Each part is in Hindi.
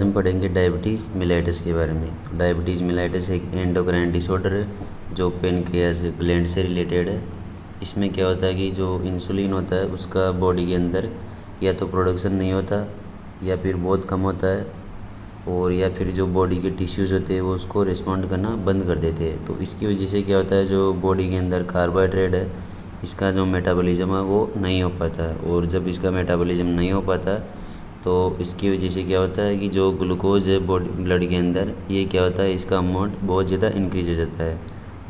हम पढ़ेंगे डायबिटीज़ मिलेटस के बारे में। डायबिटीज़ मिलेटस एक एंडोक्राइन डिसऑर्डर है जो पेनक्रियास ग्लैंड से रिलेटेड है। इसमें क्या होता है कि जो इंसुलिन होता है उसका बॉडी के अंदर या तो प्रोडक्शन नहीं होता या फिर बहुत कम होता है, और या फिर जो बॉडी के टिश्यूज़ होते हैं वो उसको रिस्पॉन्ड करना बंद कर देते हैं। तो इसकी वजह से क्या होता है, जो बॉडी के अंदर कार्बोहाइड्रेट है इसका जो मेटाबॉलिज्म है वो नहीं हो पाता है, और जब इसका मेटाबॉलिज्म नहीं हो पाता तो इसकी वजह से क्या होता है कि जो ग्लूकोज है बॉडी ब्लड के अंदर, ये क्या होता है इसका अमाउंट बहुत ज़्यादा इंक्रीज हो जाता है,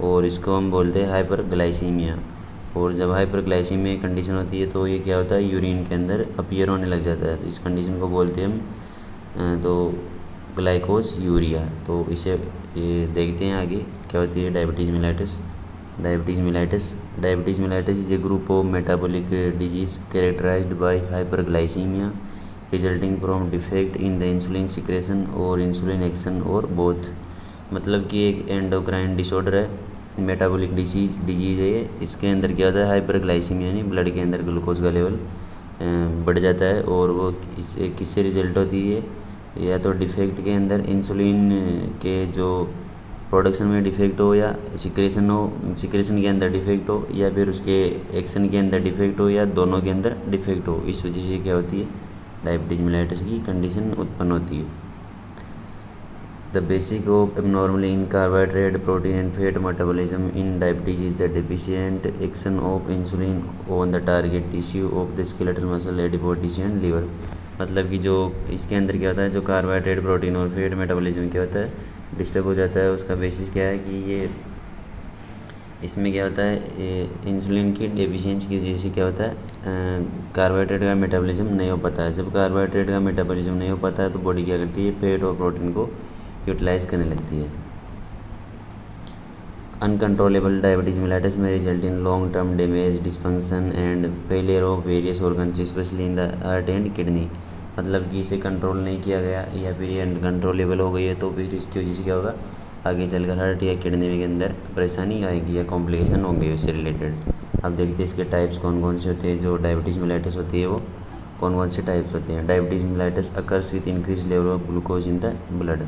और इसको हम बोलते हैं हाइपरग्लाइसीमिया। और जब हाइपरग्लाइसीमिया कंडीशन होती है तो ये क्या होता है यूरिन के अंदर अपीयर होने लग जाता है। तो इस कंडीशन को बोलते हैं हम तो ग्लाइकोज यूरिया। तो इसे ये देखते हैं आगे क्या होती है diabetes mellitus. Diabetes mellitus is a group of metabolic disease characterised by hyperglycaemia resulting from defect in the insulin secretion और इंसुलिन एक्शन और बोथ। मतलब कि एक एंडोक्राइन डिसऑर्डर है, मेटाबॉलिक डिजीज है ये। इसके अंदर क्या होता है हाइपरग्लाइसीमिया, यानी ब्लड के अंदर ग्लूकोज का लेवल बढ़ जाता है, और वो किससे रिजल्ट होती है, या तो डिफेक्ट के अंदर इंसुलिन के जो प्रोडक्शन में डिफेक्ट हो, या सिक्रेशन के अंदर डिफेक्ट हो, या फिर उसके एक्शन के अंदर डिफेक्ट हो, या दोनों के अंदर डिफेक्ट हो। इस वजह से क्या होती है डायबिटीज मिलेटस की कंडीशन उत्पन्न होती है। The basic of abnormally in carbohydrate protein and fat metabolism in diabetes is the deficient action of insulin on the target tissue of the skeletal muscle adipose tissue and liver. मतलब कि जो इसके अंदर क्या होता है, जो कार्बोहाइड्रेट प्रोटीन और फैट मेटाबॉलिज्म क्या होता है डिस्टर्ब हो जाता है। उसका बेसिस क्या है कि ये इसमें क्या होता है इंसुलिन की डेफिशिएंसी की वजह से क्या होता है कार्बोहाइड्रेट का मेटाबॉलिज्म नहीं हो पाता है। जब कार्बोहाइड्रेट का मेटाबॉलिज्म नहीं हो पाता है तो बॉडी क्या करती है फैट और प्रोटीन को यूटिलाइज करने लगती है। अनकंट्रोलेबल डायबिटीज मिलेटस में result in long term damage dysfunction and failure of various organs specially in the heart and kidney. मतलब कि इसे कंट्रोल नहीं किया गया या फिर ये अनकंट्रोलेबल हो गई है तो फिर इसकी वजह से क्या होगा, आगे चलकर हार्ट या किडनी के अंदर परेशानी आएगी या कॉम्प्लिकेशन होंगे उससे रिलेटेड। अब देखते हैं इसके टाइप्स कौन कौन से होते हैं। जो डायबिटीज़ मिलेटस होती है वो कौन कौन से टाइप्स होते हैं। Diabetes mellitus occurs with increase level of glucose in the blood.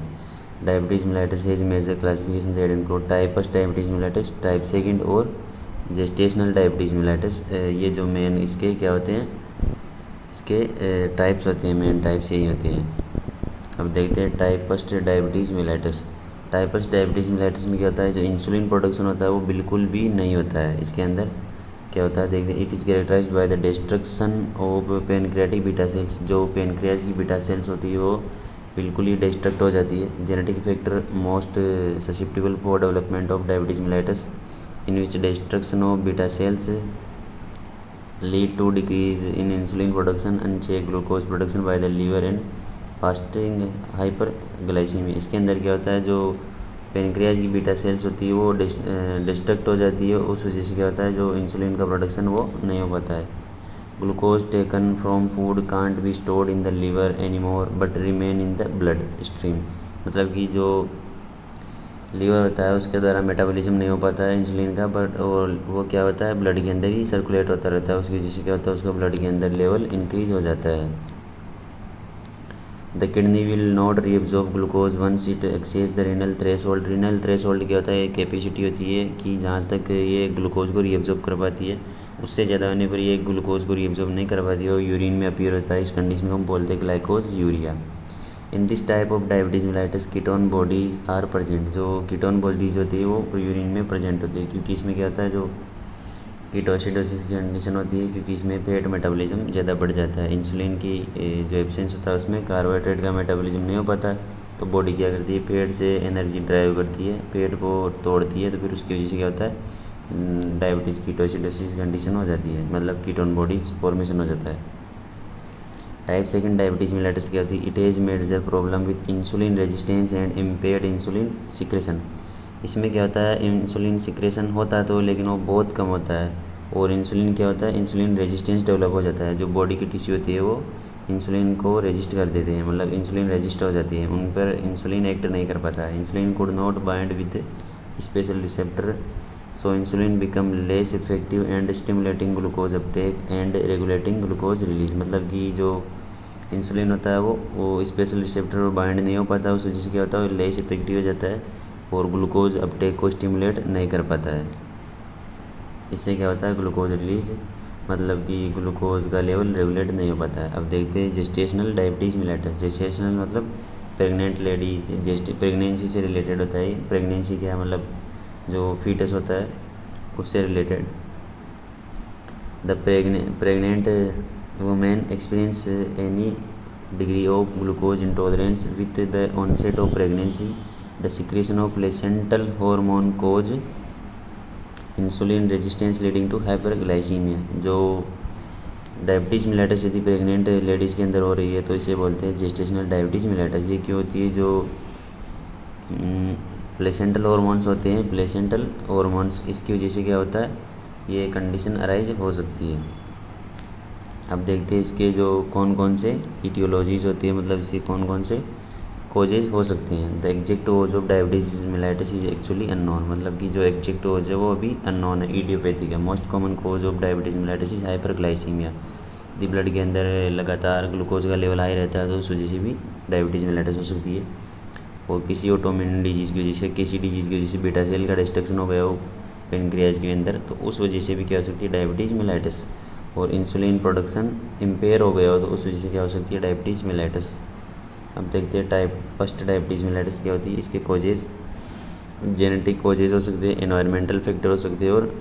Diabetes mellitus has major classification that include type first diabetes mellitus, type second और जेस्टेशनल डायबिटीज़ मिलेटस। ये जो मेन इसके क्या होते हैं, इसके टाइप्स होते हैं, मेन टाइप्स यही होते हैं। अब देखते हैं type first diabetes mellitus. Type first diabetes mellitus में क्या होता है, जो इंसुलिन प्रोडक्शन होता है वो बिल्कुल भी नहीं होता है। इसके अंदर क्या होता है देखते हैं, it is characterised by the destruction of pancreatic beta cells. जो पेनक्रियाज की बीटा सेल्स होती है वो बिल्कुल ही डिस्ट्रक्ट हो जाती है। Genetic factor most susceptible for development of diabetes mellitus in which destruction of beta cells lead to decrease in insulin production and check glucose production by the liver and fasting hyperglycemia। इसके अंदर क्या होता है, जो पेनक्रियाज की बीटा सेल्स होती है वो डिस्ट्रक्ट हो जाती है, उस वजह से क्या होता है जो इंसुलिन का प्रोडक्शन वो नहीं हो पाता है। Glucose taken from food can't be stored in the liver any more but remain in the blood stream. मतलब कि जो लीवर होता है उसके द्वारा मेटाबॉलिज्म नहीं हो पाता है इंसुलिन का, बट और वो क्या होता है ब्लड के अंदर ही सर्कुलेट होता रहता है। उसकी वजह से क्या होता है उसका ब्लड के अंदर लेवल इंक्रीज हो जाता है। The kidney will not reabsorb glucose once it excess the renal threshold. Renal threshold क्या होता है, एक कैपेसिटी होती है कि जहाँ तक ये ग्लूकोज को रीअब्जॉर्ब कर पाती है, उससे ज़्यादा होने पर ये ग्लूकोज को रीअब्जॉर्ब नहीं कर पाती है और यूरिन में अपीयर होता है। इस कंडीशन को हम बोलते हैं glycosuria. In this type of diabetes mellitus ketone bodies are present. जो कीटोन बॉडीज होती है वो यूरिन में प्रेजेंट होती है, क्योंकि इसमें क्या होता है जो कीटोसिडोसिस की कंडीशन होती है, क्योंकि इसमें फैट मेटाबॉलिज्म ज़्यादा बढ़ जाता है। इंसुलिन की जो एब्सेंस होता है उसमें कार्बोहाइड्रेट का मेटाबॉलिज्म नहीं हो पाता, तो बॉडी क्या करती है फैट से एनर्जी ड्राइव करती है, फैट को तोड़ती है, तो फिर उसकी वजह से क्या होता है डायबिटीज़ कीटोसिडोसिस कंडीशन हो जाती है, मतलब कीटोन बॉडीज फॉर्मेशन हो जाता है। टाइप सेकंड डायबिटीज़ मिलेटस क्या होती है, it has major problem with insulin resistance and impaired insulin secretion. इसमें क्या होता है इंसुलिन सिक्रेशन होता तो लेकिन वो बहुत कम होता है, और इंसुलिन क्या होता है इंसुलिन रेजिस्टेंस डेवलप हो जाता है। जो बॉडी की टिश्यू होती है वो इंसुलिन को रेजिस्ट कर देते हैं, मतलब इंसुलिन रेजिस्ट हो जाती है, उन पर इंसुलिन एक्ट नहीं कर पाता है। Insulin could not bind with special receptor, so insulin become less effective and stimulating glucose uptake and regulating glucose release। मतलब कि जो इंसुलिन होता है वो स्पेशल रिसेप्टर पर बाइंड नहीं हो पाता, उस वजह से क्या होता है लेस इफेक्टिव हो जाता है और ग्लूकोज अपटेक को स्टिमुलेट नहीं कर पाता है। इससे क्या होता है ग्लूकोज रिलीज मतलब कि ग्लूकोज का लेवल रेगुलेट नहीं हो पाता है। अब देखते हैं जेस्टेशनल डायबिटीज़ मिलेटस। जेस्टेशनल मतलब प्रेग्नेंट लेडीज, प्रेगनेंसी से रिलेटेड होता है। प्रेगनेंसी क्या है मतलब जो फीटस होता है उससे related. The pregnant women experience any degree of glucose intolerance with the onset of pregnancy. The secretion of placental hormone cause insulin resistance leading to hyperglycemia। जो डायबिटीज़ मिलेटस यदि प्रेग्नेंट लेडीज़ के अंदर हो रही है तो इसे बोलते हैं जेस्टेशनल डायबिटीज़ मिलेटस। ये क्यों होती है? जो प्लेसेंटल हॉर्मोन्स होते हैं, प्लेसेंटल हॉर्मोन्स, इसकी वजह से क्या होता है ये कंडीशन अराइज हो सकती है। अब देखते हैं इसके जो कौन कौन से इटियोलॉजीज होती है, मतलब इसके कौन कौन से कोजेज हो सकते हैं। The exact cause of diabetes mellitus is actually unknown, मतलब कि जो एग्जैक्ट कोज है वो अभी अननोन है, इडियोपैथिक है। Most common cause of diabetes mellitus is hyperglycaemia. यदि ब्लड के अंदर लगातार ग्लूकोज का लेवल हाई रहता है तो उस वजह से भी डायबिटीज़ मिलेटस हो सकती है। और किसी ऑटोइम्यून डिजीज़ की वजह से, किसी डिजीज़ की वजह से बीटा सेल का डिस्ट्रक्शन हो गया हो पेनक्रियाज के अंदर तो उस वजह से भी क्या हो सकती है डायबिटीज़ मिलेटस। और इंसुलिन प्रोडक्शन इम्पेयर हो गया हो तो उस वजह से क्या हो सकती है डायबिटीज़ मिलेटस। अब देखते हैं फर्स्ट डायबिटीज़ मिलेटस क्या होती है। इसके कोजेज जेनेटिक कोजेज हो सकते हैं, एनवायरमेंटल फैक्टर हो सकते हैं, और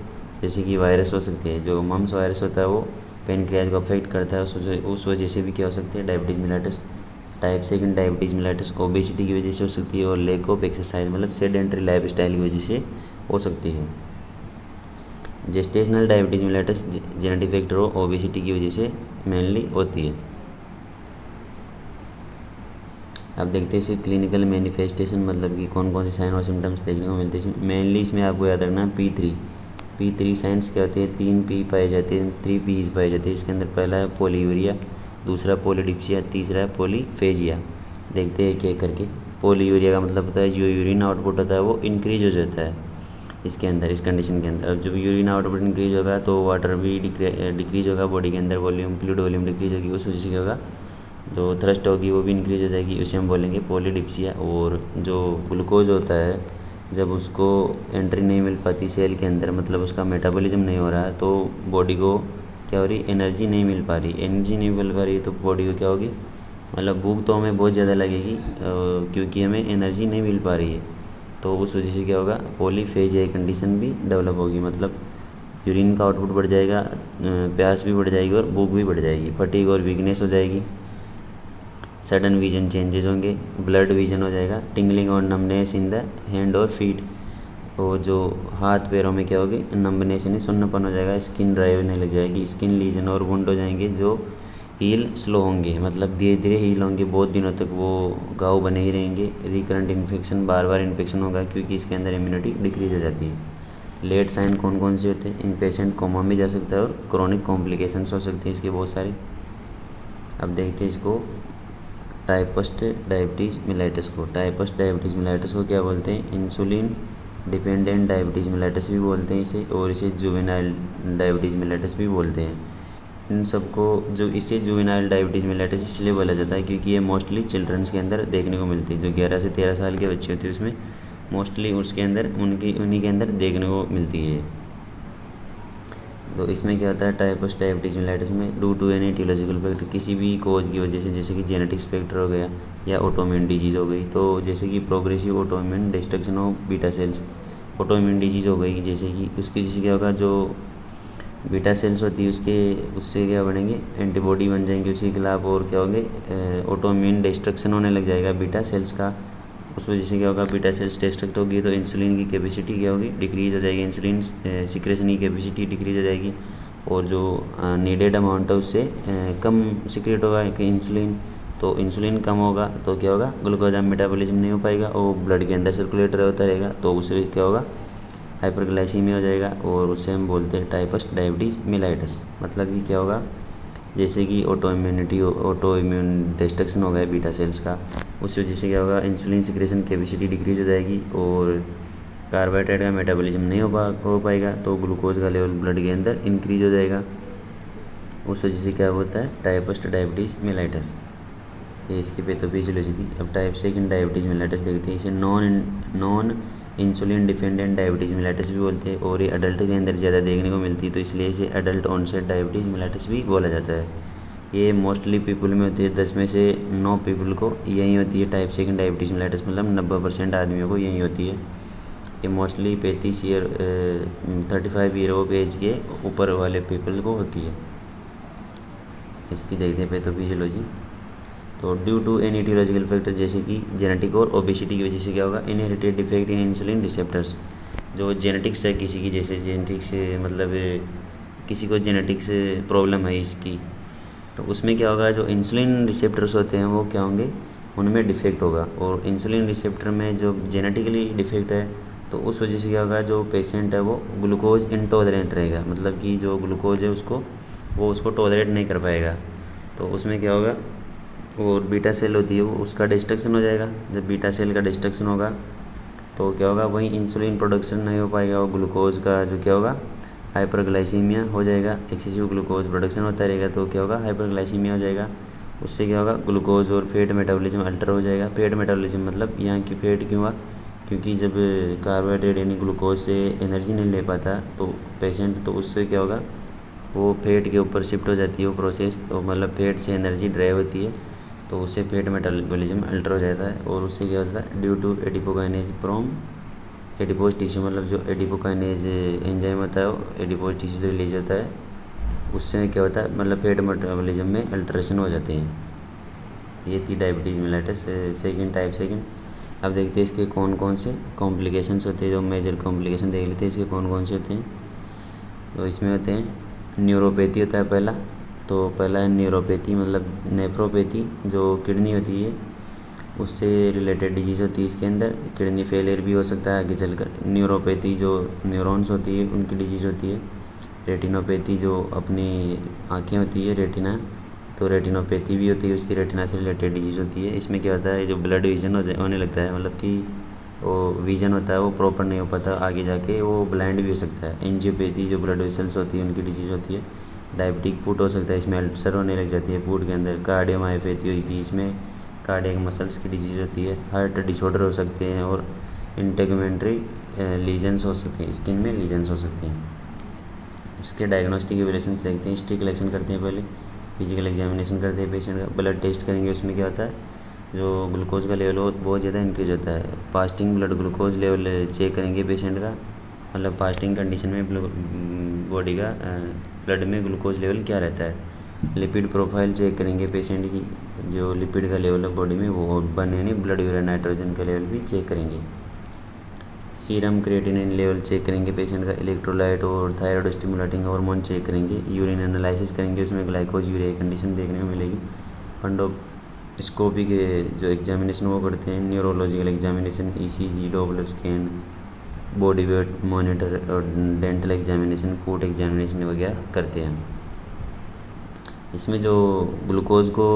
जैसे कि वायरस हो सकते हैं। जो मम्स वायरस होता है वो पेनक्रियाज को अफेक्ट करता है, उस वजह से भी क्या हो सकती है diabetes mellitus. Type second diabetes mellitus obesity की वजह से हो सकती है और लैक ऑफ एक्सरसाइज मतलब सेडेंटरी लाइफ स्टाइल की वजह से हो सकती है। Gestational diabetes mellitus genetic factor और ओबेसिटी की वजह से मेनली होती है। अब देखते हैं इसके क्लिनिकल मैनिफेस्टेशन, मतलब कि कौन कौन से साइन और सिम्टम्स देखने को मिलते हैं। मेनली इसमें आपको याद रखना P3 साइंस क्या होते हैं। 3 P पाए जाते हैं, 3 P's पाए जाते हैं। इसके अंदर पहला है पोलीयूरिया, दूसरा पोलीडिप्सिया, तीसरा है पोलीफेजिया। देखते हैं एक एक करके। पोलीयूरिया का मतलब होता है जो यूरिन आउटपुट होता है वो इंक्रीज हो जाता है इसके अंदर, इस कंडीशन के अंदर। अब जब यूरिन आउटपुट इंक्रीज होगा तो वाटर भी डिक्रीज होगा बॉडी के अंदर, वॉल्यूम फ्लूइड वॉल्यूम डिक्रीज होगी, उस वजह से क्या होगा जो थ्रस्ट होगी वो भी इंक्रीज हो जाएगी, उसे हम बोलेंगे पोलीडिप्सिया। और जो ग्लूकोज होता है जब उसको एंट्री नहीं मिल पाती सेल के अंदर, मतलब उसका मेटाबॉलिज्म नहीं हो रहा है तो बॉडी को क्या हो रही एनर्जी नहीं मिल पा रही है तो बॉडी को क्या होगी मतलब भूख तो हमें बहुत ज़्यादा लगेगी क्योंकि हमें एनर्जी नहीं मिल पा रही है, तो उस वजह से क्या होगा पॉलीफेजिया कंडीशन भी डेवलप होगी, मतलब यूरिन का आउटपुट बढ़ जाएगा, प्यास भी बढ़ जाएगी और भूख भी बढ़ जाएगी, फटीग और वीकनेस हो जाएगी, सडन विजन चेंजेस होंगे, ब्लड विजन हो जाएगा, टिंगलिंग और नमनेस इन द हैंड और फीट। और जो हाथ पैरों में क्या होगी नम्बनेस यानी सुन्नपन हो जाएगा, स्किन ड्राई होने लग जाएगी, स्किन लीजन और वुंड हो जाएंगे जो हील स्लो होंगे, मतलब धीरे धीरे हील होंगे, बहुत दिनों तक वो घाव बने ही रहेंगे। रिकरेंट इन्फेक्शन, बार बार इन्फेक्शन होगा क्योंकि इसके अंदर इम्यूनिटी डिक्रीज हो जाती है। लेट साइन कौन कौन से होते हैं, इन पेशेंट कोमा भी जा सकता है और क्रॉनिक कॉम्प्लिकेशंस हो सकते हैं इसके बहुत सारे। अब देखते हैं इसको टाइप फर्स्ट डायबिटीज़ मिलेटस को। टाइप फर्स्ट डायबिटीज़ मिलेटस को क्या बोलते हैं, इंसुलिन डिपेंडेंट डायबिटीज़ मिलेटस भी बोलते हैं इसे, और इसे जुवेनाइल डायबिटीज़ मिलेटस भी बोलते हैं। इन सबको जो इसे जुवेनाइल डायबिटीज़ मिलेटस इसलिए बोला जाता है क्योंकि ये मोस्टली चिल्ड्रंस के अंदर देखने को मिलती है। जो 11 से 13 साल के बच्चे होते हैं उसमें मोस्टली उसके अंदर उन्हीं के अंदर देखने को मिलती है। तो इसमें क्या होता है टाइप फर्स्ट डायबिटीज़ मिलेटस में due to any aetiological factor, किसी भी कोज की वजह से, जैसे कि जेनेटिक्स फैक्टर हो गया या ऑटोइम्यून डिजीज़ हो गई, तो जैसे कि progressive autoimmune destruction of beta sales, autoimmune disease हो गई जैसे कि उसकी जैसे क्या होगा जो बीटा सेल्स होती है उससे क्या बनेंगे एंटीबॉडी बन जाएंगे उसके खिलाफ, और क्या होंगे ऑटोइम्यून डिस्ट्रक्शन होने लग जाएगा बीटा सेल्स का। उस वजह से क्या होगा बीटा सेल्स डिस्ट्रक्ट होगी तो इंसुलिन की कैपेसिटी क्या होगी डिक्रीज हो जाएगी, इंसुलिन सिक्रेशन की कैपेसिटी डिक्रीज हो जाएगी, और जो नीडेड अमाउंट है उससे कम सिक्रेट होगा कि इंसुलिन, तो इंसुलिन कम होगा तो क्या होगा ग्लूकोज मेटाबॉलिज्म नहीं हो पाएगा और ब्लड के अंदर सर्कुलेट होता रहेगा, तो उससे क्या होगा हाइपरग्लाइसीमिया हो जाएगा, और उसे हम बोलते हैं टाइप फर्स्ट डायबिटीज़ मिलेटस। मतलब कि क्या होगा जैसे कि ऑटोइम्यून डिस्ट्रक्शन हो गया बीटा सेल्स का, उस वजह से क्या होगा इंसुलिन सिक्रेशन कैपेसिटी डिक्रीज हो जाएगी और कार्बोहाइड्रेट का मेटाबॉलिज्म नहीं हो पाएगा, तो ग्लूकोज का लेवल ब्लड के अंदर इंक्रीज हो जाएगा, उस वजह से क्या होता है टाइप फर्स्ट डायबिटीज़ मिलेटस। ये इसकी पैथोफिजियोलॉजी थी। अब टाइप सेकंड डायबिटीज़ मेलाइटस देखते हैं। इसे non insulin dependent diabetes mellitus भी बोलते हैं और ये अडल्ट के अंदर ज़्यादा देखने को मिलती है, तो इसलिए इसे अडल्ट ऑनसेट डायबिटीज़ मेलाइटस भी बोला जाता है। ये मोस्टली पीपल में होती है, 10 में से 9 पीपल को यही होती है टाइप सेकंड डायबिटीज़ मेलाइटस, मतलब 90% आदमियों को यही होती है। ये मोस्टली 35 ईयर ऑफ एज के ऊपर वाले पीपल को होती है। इसकी देखते हैं पैथोफिजियोलॉजी। तो due to any aetiological factor जैसे कि जेनेटिक और ओबेसिटी की वजह से क्या होगा, inherited defect in insulin receptors. जो जेनेटिक्स है किसी की, जैसे जेनेटिक्स मतलब किसी को जेनेटिक्स प्रॉब्लम है इसकी, तो उसमें क्या होगा, जो इंसुलिन रिसेप्टर्स होते हैं वो क्या होंगे, उनमें डिफेक्ट होगा। और इंसुलिन रिसेप्टर में जो जेनेटिकली डिफेक्ट है तो उस वजह से क्या होगा, जो पेशेंट है वो ग्लूकोज इंटॉलरेंट रहेगा, मतलब कि जो ग्लूकोज है उसको टॉलरेट नहीं कर पाएगा। तो उसमें क्या होगा, और बीटा सेल होती है वो उसका डिस्ट्रक्शन हो जाएगा। जब बीटा सेल का डिस्ट्रक्शन होगा तो क्या होगा, वहीं इंसुलिन प्रोडक्शन नहीं हो पाएगा, और ग्लूकोज का जो क्या होगा, हाइपरग्लाइसीमिया हो जाएगा। एक्सेसिव ग्लूकोज प्रोडक्शन होता रहेगा तो क्या होगा, हाइपरग्लाइसीमिया हो जाएगा। उससे क्या होगा, ग्लूकोज और फैट मेटाबॉलिज्म अल्टर हो जाएगा। फैट मेटाबॉलिज्म मतलब यहाँ की फैट क्यों हुआ, क्योंकि जब कार्बोहाइड्रेट यानी ग्लूकोज से एनर्जी नहीं ले पाता तो पेशेंट, तो उससे क्या होगा, वो फैट के ऊपर शिफ्ट हो जाती है वो प्रोसेस, तो मतलब फैट से एनर्जी ड्राइव होती है, तो उससे फैट मेटाबॉलिज्म अल्टर हो जाता है। और उससे क्या होता है, due to adipokinase from adipose tissue, मतलब जो एडिपोकाइनेज एंजाइम होता है वो एडिपोज टिश्यू से रिलीज होता है, उससे क्या होता है, मतलब फैट मेटाबॉलिज्म में अल्टरेशन हो जाते हैं। ये थी diabetes mellitus second, type second. अब देखते हैं इसके कौन कौन से कॉम्प्लिकेशंस होते हैं। जो मेजर कॉम्प्लिकेशन देख लेते हैं इसके कौन कौन से होते हैं। तो इसमें होते हैं न्यूरोपैथी होता है पहला। तो पहला है न्यूरोपैथी, मतलब नेफ्रोपैथी, जो किडनी होती है उससे रिलेटेड डिजीज़ होती है। इसके अंदर किडनी फेलियर भी हो सकता है आगे चलकर। न्यूरोपैथी जो न्यूरॉन्स होती है उनकी डिजीज़ होती है। रेटिनोपैथी जो अपनी आँखें होती है रेटिना, तो रेटिनोपैथी भी होती है, उसकी रेटिना से रिलेटेड डिजीज़ होती है। इसमें क्या होता है, जो ब्लड विजन होने लगता है, मतलब कि वो विजन होता है वो प्रॉपर नहीं हो पाता, आगे जाके वो ब्लाइंड भी हो सकता है। एंजियोपैथी जो ब्लड वेसल्स होती है उनकी डिजीज़ होती है। डायबिटिक फूट हो सकता है, इसमें अल्सर होने लग जाती है फूट के अंदर। कार्डियोमायोपैथी होगी, इसमें कार्डियक मसल्स की डिजीज़ होती है। हार्ट डिसऑर्डर हो सकते हैं और इंटेगमेंट्री लीजन्स हो सकते हैं, स्किन में लीजन्स हो सकते हैं। उसके डायग्नोस्टिक एवल्यूशन देखते हैं। हिस्ट्री कलेक्शन करते हैं, पहले फिजिकल एग्जामिनेशन करते हैं पेशेंट का, ब्लड टेस्ट करेंगे। उसमें क्या होता है, जो ग्लूकोज का लेवल हो बहुत ज़्यादा इंक्रीज होता है। Fasting blood glucose level check करेंगे पेशेंट का, मतलब फास्टिंग कंडीशन में बॉडी का ब्लड में ग्लूकोज लेवल क्या रहता है। लिपिड प्रोफाइल चेक करेंगे पेशेंट की, जो लिपिड का लेवल है बॉडी में वो बन यानी ब्लड यूरिन नाइट्रोजन का लेवल भी चेक करेंगे। सीरम क्रिएटिनिन लेवल चेक करेंगे पेशेंट का। इलेक्ट्रोलाइट और थायराइड स्टिमुलेटिंग हार्मोन चेक करेंगे। यूरिन एनालिसिस करेंगे, उसमें ग्लाइकोज यूरिया कंडीशन देखने को मिलेगी। फंडोस्कोपी के जो एग्जामिनेशन वो करते हैं। Neurological examination, ECG, Doppler scan, body weight monitor और डेंटल एग्जामिनेशन, फूड एग्जामिनेशन वगैरह करते हैं। इसमें जो ग्लूकोज को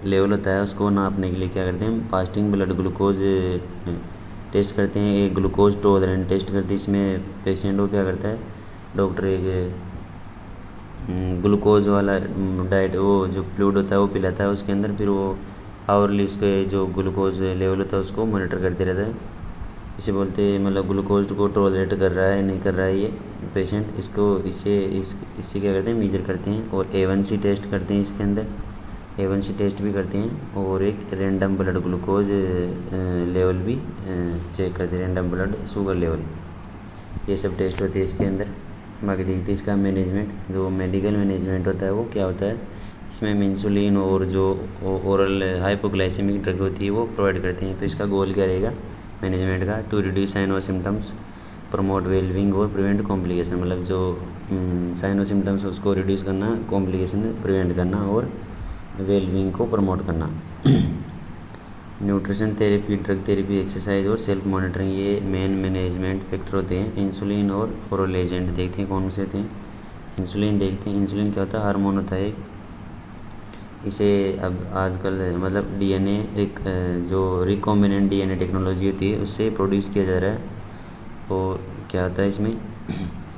लेवल होता है उसको नापने के लिए क्या करते हैं, फास्टिंग ब्लड ग्लूकोज टेस्ट करते हैं। एक ग्लूकोज टॉलरेंट टेस्ट करते हैं। इसमें पेशेंट को क्या करता है, डॉक्टर एक ग्लूकोज वाला डाइट वो जो फ्लूइड होता है वो पिलाता है उसके अंदर, फिर वो आवरली उसके जो ग्लूकोज लेवल होता है उसको मॉनिटर करते रहता है। इसे बोलते हैं, मतलब ग्लूकोज को टॉलरेट कर रहा है नहीं कर रहा है ये पेशेंट, इससे क्या करते हैं, मेजर करते हैं। और A1C टेस्ट करते हैं इसके अंदर, A1C टेस्ट भी करते हैं। और एक रैंडम ब्लड ग्लूकोज लेवल भी चेक करते हैं, रैंडम ब्लड शुगर लेवल, ये सब टेस्ट होते हैं इसके अंदर। बाकी देखते हैं इसका मैनेजमेंट। जो मेडिकल मैनेजमेंट होता है वो क्या होता है, इसमें हम इंसुलिन और जो ओरल हाइपोग्लाइसेमिक ड्रग होती है वो प्रोवाइड करते हैं। तो इसका गोल क्या रहेगा मैनेजमेंट का, टू रिड्यूस साइन और सिम्टम्स, प्रमोट वेलबिंग और प्रिवेंट कॉम्प्लिकेशन, मतलब जो साइन और सिम्टम्स उसको रिड्यूस करना, कॉम्प्लिकेशन प्रिवेंट करना और वेलबिंग को प्रमोट करना। Nutrition therapy, drug therapy, exercise और सेल्फ मॉनिटरिंग, ये मेन मैनेजमेंट फैक्टर होते हैं। इंसुलिन और ओरल एजेंट देखते हैं कौन से होते हैं। इंसुलिन देखते हैं। इंसुलिन क्या होता है, हार्मोन होता है। इसे अब आजकल मतलब डीएनए एक जो रिकॉम्बिनेंट डीएनए टेक्नोलॉजी होती है उससे प्रोड्यूस किया जा रहा है। और क्या होता है इसमें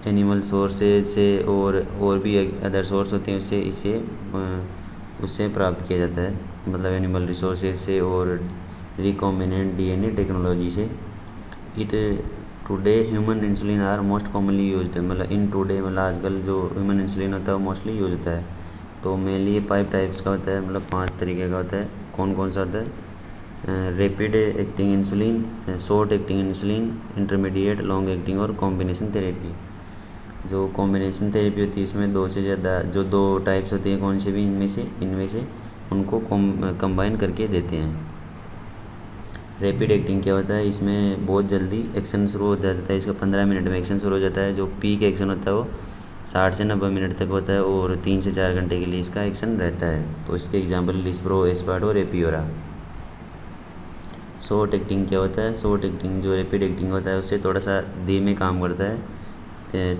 एनिमल सोर्सेज से और भी अदर सोर्स होते हैं उससे, इससे उससे प्राप्त किया जाता है, मतलब एनिमल रिसोर्सेज से और रिकॉम्बिनेंट डीएनए टेक्नोलॉजी से। It today human insulin are most commonly used, मतलब इन टुडे मतलब आजकल जो ह्यूमन इंसुलिन होता है वो मोस्टली यूज होता है। तो मेनली ये 5 टाइप्स का होता है, मतलब 5 तरीके का होता है। कौन कौन सा होता है? Rapid acting insulin, short acting insulin, intermediate, long acting और कॉम्बिनेशन थेरेपी। जो कॉम्बिनेशन थेरेपी होती है इसमें 2 से ज़्यादा जो 2 टाइप्स होती हैं कौन से भी इनमें से उनको कंबाइन करके देते हैं। रैपिड एक्टिंग क्या होता है? इसमें बहुत जल्दी एक्शन शुरू हो जाता है, इसका 15 मिनट में एक्शन शुरू हो जाता है। जो पीक एक्शन होता है वो 60 से 90 मिनट तक होता है और 3 से 4 घंटे के लिए इसका एक्शन रहता है। तो इसके एग्जाम्पल लिस्प्रो, एस्पार्ट और एपियोरा। शॉर्ट एक्टिंग क्या होता है? शॉर्ट एक्टिंग जो रैपिड एक्टिंग होता है उससे थोड़ा सा देर में काम करता है।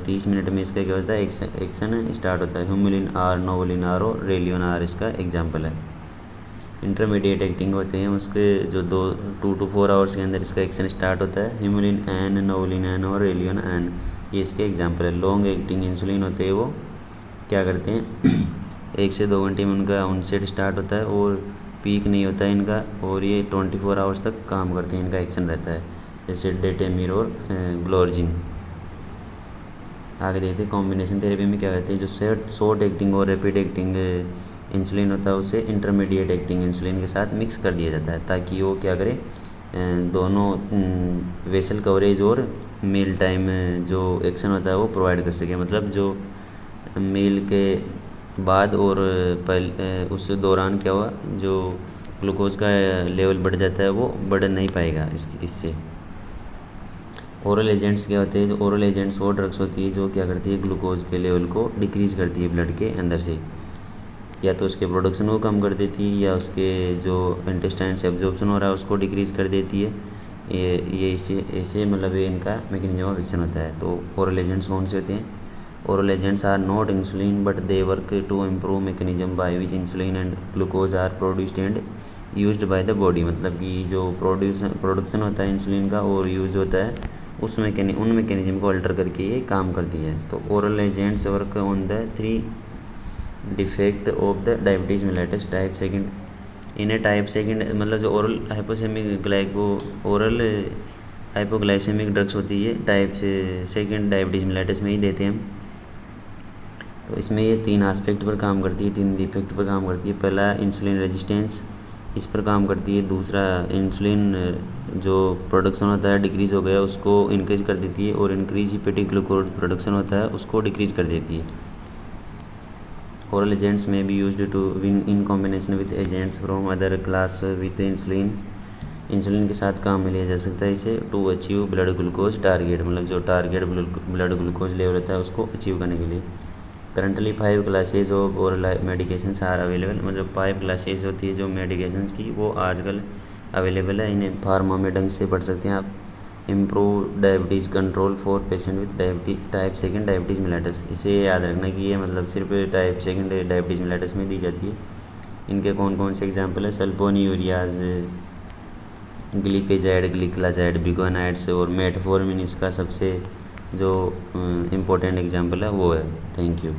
30 मिनट में इसका क्या होता है? एक्शन स्टार्ट होता है। ह्यूमुलिन आर, नोवलिन आर और रेलियन आर इसका एग्जाम्पल है। इंटरमीडिएट एक्टिंग होते हैं उसके जो 2 to 4 आवर्स के अंदर इसका एक्शन स्टार्ट होता है। ह्यूमुलिन एन, नोवलिन एन और रेलियन एन, ये इसके एग्जाम्पल है। लॉन्ग एक्टिंग इंसुलिन होते हैं वो क्या करते हैं 1 से 2 घंटे में उनका ऑनसेट स्टार्ट होता है और पीक नहीं होता है इनका, और ये 24 आवर्स तक काम करते हैं, इनका एक्शन रहता है, जैसे डेटेमिर और ग्लोर्जिन। आगे देखते हैं कॉम्बिनेशन थेरेपी में क्या करते हैं। जो शॉर्ट एक्टिंग और रैपिड एक्टिंग इंसुलिन होता है उसे इंटरमीडिएट एक्टिंग इंसुलिन के साथ मिक्स कर दिया जाता है ताकि वो क्या करे, दोनों वेसल कवरेज और मील टाइम जो एक्शन होता है वो प्रोवाइड कर सके। मतलब जो मील के बाद और पहले उस दौरान क्या हुआ, जो ग्लूकोज का लेवल बढ़ जाता है वो बढ़ नहीं पाएगा इससे। ओरल एजेंट्स क्या होते हैं? जो ओरल एजेंट्स वो ड्रग्स होती है जो क्या करती है, ग्लूकोज के लेवल को डिक्रीज़ करती है ब्लड के अंदर से, या तो उसके प्रोडक्शन को कम कर देती है या उसके जो इंटेस्टाइन से एब्जॉर्प्शन हो रहा है उसको डिक्रीज़ कर देती है। ये ऐसे मतलब ये इनका मैकेनिज्म ऑफ एक्शन होता है। तो ओरल एजेंट्स कौन से होते हैं? Oral agents are not insulin but they work to improve mechanism by which insulin and glucose are produced and used by the body. मतलब कि जो प्रोडक्शन होता है इंसुलिन का और यूज़ होता है उन मैकेनिज्म को अल्टर करके ये काम करती है। तो oral agents work on the 3 defect of the diabetes mellitus type second. इन्हें टाइप सेकंड मतलब जो ओरल हाइपोग्लाइसेमिक ड्रग्स होती है टाइप सेकंड डायबिटीज़ मेलिटस में ही देते हैं हम। तो इसमें ये 3 एस्पेक्ट पर काम करती है, 3 डिफेक्ट पर काम करती है। पहला इंसुलिन रेजिस्टेंस, इस पर काम करती है। दूसरा इंसुलिन जो प्रोडक्शन होता है डिक्रीज़ हो गया उसको इंक्रीज़ कर देती है, और इंक्रीज हेपेटिक ग्लूकोज प्रोडक्शन होता है उसको डिक्रीज़ कर देती है। ओरल एजेंट्स में be used to in combination with agents from other class with insulin के साथ काम में लिया जा सकता है इसे to achieve blood glucose target, मतलब जो टारगेट ब्लड ग्लूकोज लेवल होता है उसको अचीव करने के लिए। Currently 5 classes of oral medications are available, मतलब 5 क्लासेज होती है जो मेडिकेशंस की वो आजकल अवेलेबल है। इन्हें फार्मा में ढंग से पढ़ सकते हैं आप। Improve diabetes control for patient with type second diabetes mellitus, इसे याद रखना कि ये मतलब सिर्फ टाइप सेकंड डायबिटीज़ मेलिटस में दी जाती है। इनके कौन कौन से एग्जाम्पल है? सल्फोनियूरियाज, ग्लिपेजाइड, ग्लिकलाजाइड, बिगोनाइड्स और मेटफॉर्मिन इसका सबसे जो इम्पोर्टेंट एग्जाम्पल है वो है। Thank you.